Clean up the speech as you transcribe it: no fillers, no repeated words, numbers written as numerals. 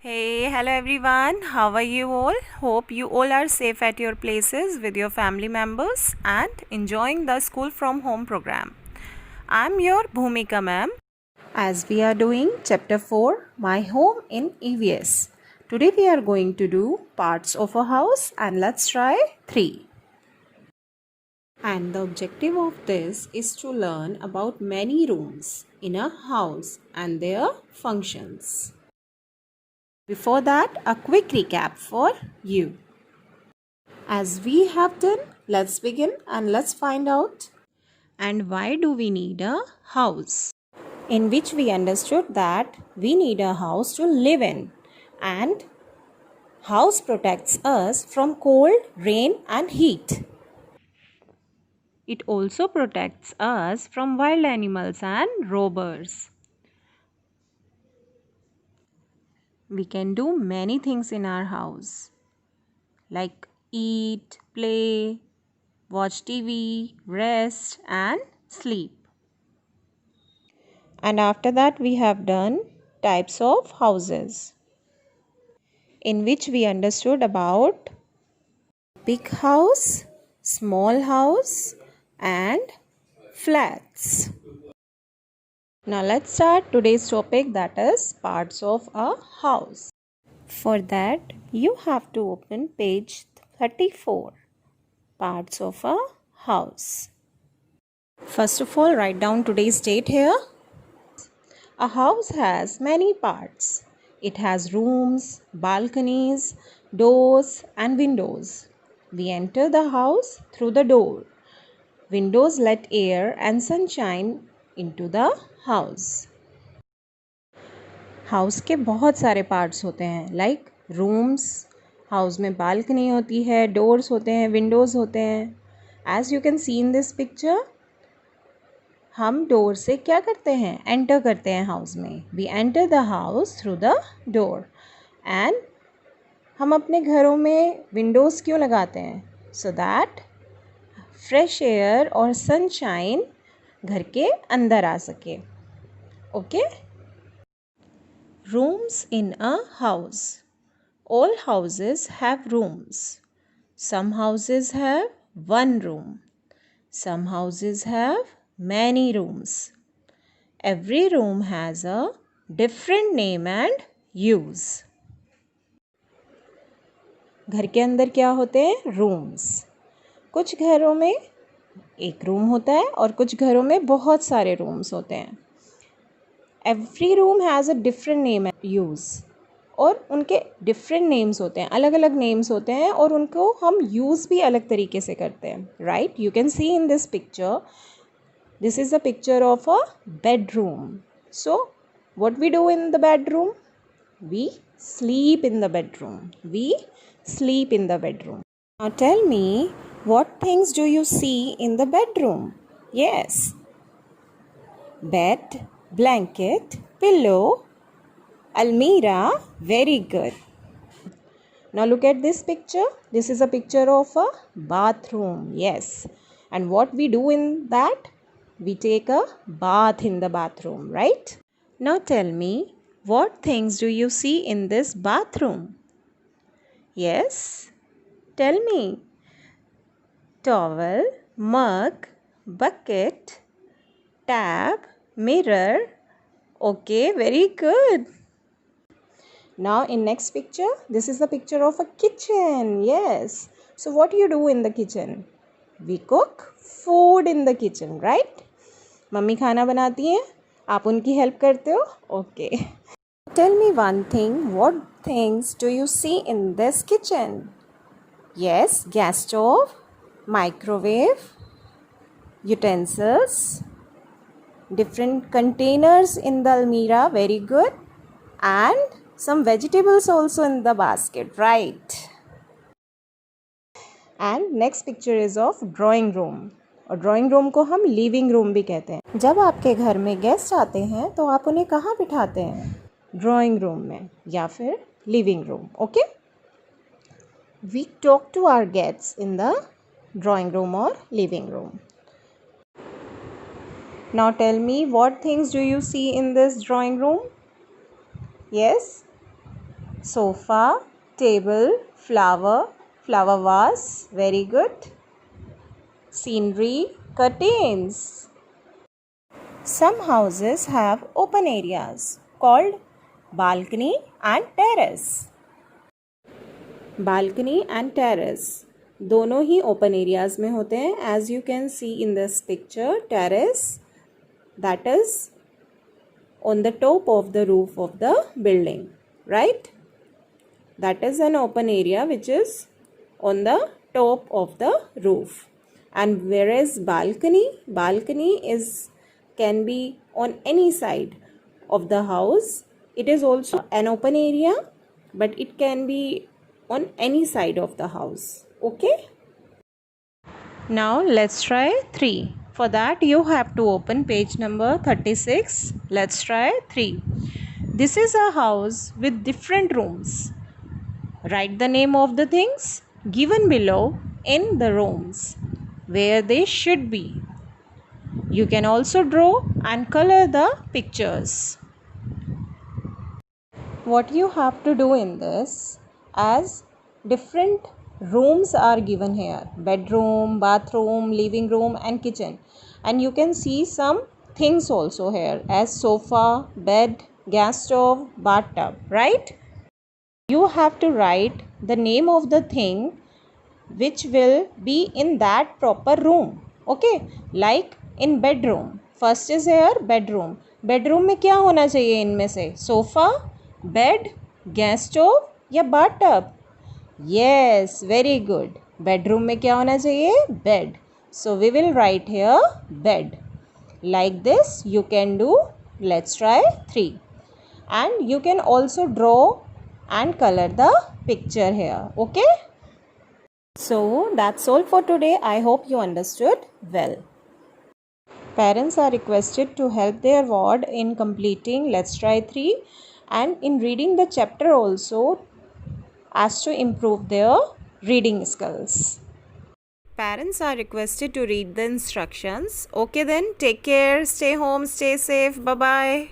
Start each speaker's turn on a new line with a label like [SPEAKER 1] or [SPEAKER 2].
[SPEAKER 1] Hey, hello everyone. How are you all? Hope you all are safe at your places with your family members and enjoying the school from home program. I'm your Bhumika ma'am. As we are doing chapter 4, My Home in EVS. Today we are going to do parts of a house and let's try 3. And the objective of this is to learn about many rooms in a house and their functions. Before that, a quick recap for you. As we have done, let's begin and let's find out. And why do we need a house? In which we understood that we need a house to live in, and house protects us from cold, rain and heat. It also protects us from wild animals and robbers. We can do many things in our house, like eat, play, watch TV, rest and sleep. And after that we have done types of houses, in which we understood about big house, small house and flats. Now let's start today's topic, that is parts of a house. For that you have to open page 34, parts of a house. First of all, write down today's date here. A house has many parts. It has rooms, balconies, doors and windows. We enter the house through the door. Windows let air and sunshine into the house. House के बहुत सारे parts होते हैं, like rooms, house में balcony होती है, doors होते हैं, विंडोज़ होते हैं. As you can see in this picture, हम डोर से क्या करते हैं, एंटर करते हैं हाउस में. We enter the house through the door. And हम अपने घरों में विंडोज़ क्यों लगाते हैं? सो दैट फ्रेश एयर और सनशाइन घर के अंदर आ सके. Okay. Rooms in a house. All houses have rooms. Some houses have one room. Some houses have many rooms. Every room has a different name and use. घर के अंदर क्या होते हैं? रूम्स. कुछ घरों में एक रूम होता है और कुछ घरों में बहुत सारे रूम्स होते हैं. Every room has a different name and use. और उनके डिफरेंट नेम्स होते हैं, अलग अलग नेम्स होते हैं और उनको हम यूज़ भी अलग तरीके से करते हैं. Right, you can see in this picture, this is a picture of a bedroom. So what we do in the bedroom? We sleep in the bedroom. We sleep in the bedroom. Now tell me, what things do you see in the bedroom? Yes, bed, blanket, pillow, almirah. Very good. Now look at this picture. This is a picture of a bathroom. Yes. And what we do in that? We take a bath in the bathroom, right? Now tell me, what things do you see in this bathroom? Yes. Tell me. Towel, mug, bucket, tap, mirror. Okay, very good. Now in next picture, this is the picture of a kitchen. Yes. So what do you do in the kitchen? We cook food in the kitchen, right? Mummy खाना बनाती हैं, आप उनकी help करते हो. Okay. Tell me one thing, what things do you see in this kitchen? Yes, gas stove, microwave, utensils, different containers in the almirah. Very good. And some vegetables also in the basket, right? And next picture is of drawing room. और drawing room को हम living room भी कहते हैं. जब आपके घर में गेस्ट आते हैं तो आप उन्हें कहाँ बिठाते हैं? ड्राइंग रूम में या फिर living room. Okay. We talk to our guests in the drawing room और living room. Now tell me, what things do you see in this drawing room? Yes, Sofa, table, flower, flower vase. Very good. Scenery, curtains. Some houses have open areas called balcony and terrace. Balcony and terrace दोनों ही open areas में होते हैं. As you can see in this picture, terrace, that is on the top of the roof of the building, right? That is an open area which is on the top of the roof. And whereas balcony can be on any side of the house. It is also an open area, but it can be on any side of the house. Okay? Now let's try 3. For that you have to open page number 36. Let's try 3. This is a house with different rooms. Write the name of the things given below in the rooms where they should be. You can also draw and color the pictures. What you have to do in this, as different rooms are given here: bedroom, bathroom, living room and kitchen, and you can see some things also here as sofa, bed, gas stove, bathtub, right? You have to write the name of the thing which will be in that proper room. Okay, like in bedroom, first is here bedroom. bedroom में क्या होना चाहिए इनमें से? Sofa, bed, gas stove या bathtub? Yes, very good. bedroom में क्या होना चाहिए? Bed. So we will write here bed. Like this you can do. Let's try 3. And you can also draw and color the picture here. Okay? So that's all for today. I hope you understood well. Parents are requested to help their ward in completing Let's Try 3 and in reading the chapter also, as to improve their reading skills. Parents are requested to read the instructions. Okay then, take care, stay home, stay safe, bye-bye.